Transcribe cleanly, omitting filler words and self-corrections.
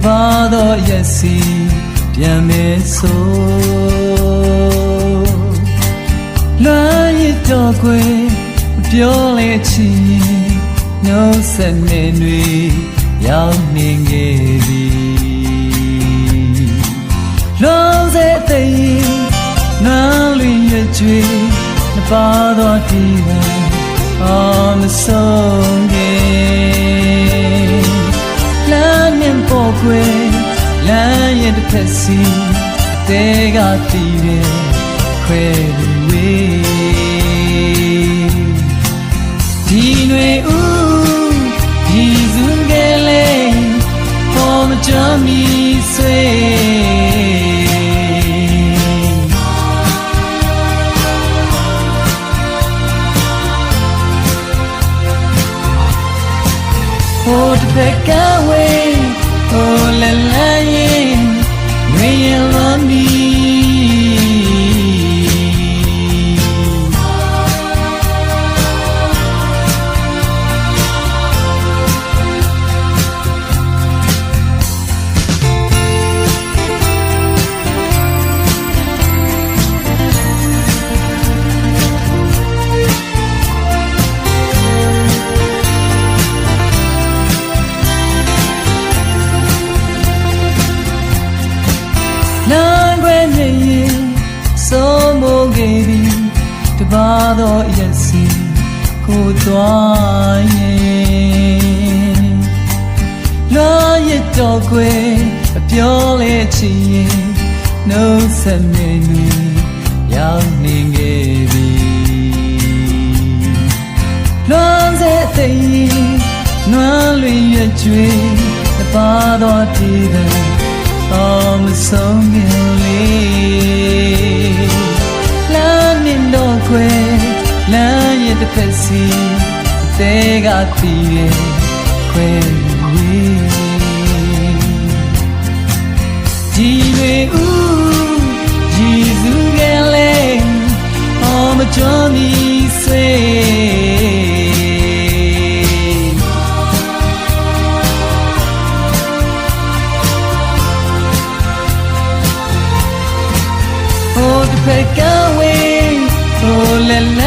ဘာတော့ရက်စီပြန်မဲဆိုလွမ်းရတော့ခွေပြောလေချင်နှုတ်ဆက်နေတွေရောက်နေခဲ့ပြီလုံးစေးသိနားလင်းရကြွေနှစ်ပါတော့ဒီဟန်မဆုံးခင်လမ်းနဲ့ပေါ်ခွေလမ်းရဲ့တစ်ဖက်စီတဲကတည်တယ်ခွဲဝေးဒီຫນွေဦးဒီစုံကလေးပေါ်မကြမီဆွေဟိုတစ်ဖက်ကဝေးဟိုလလရင်ငွေရလွန်ပြီဆုံးမိုးခဲ့ပြီတပါတော့ရက်စီကိုသွားရင်လာရတော့ခွေအပြောလေချင်နှုတ်ဆက်နေနေရောက်နေခဲ့ပြီလွမ်းစေးသိနွမ်းလွင်ရကြွေတပါတော့ဒီကမဆုံးခင်လေးလမ်းမြင်တော့ခွေလမ်းရဲ့တစ်ဖက်စီတဲကတည်တယ်ခွဲဝေးဒီလေဦးယေစုကလေးမကြမီဆွေဖက်ကဝေးဟိုလလ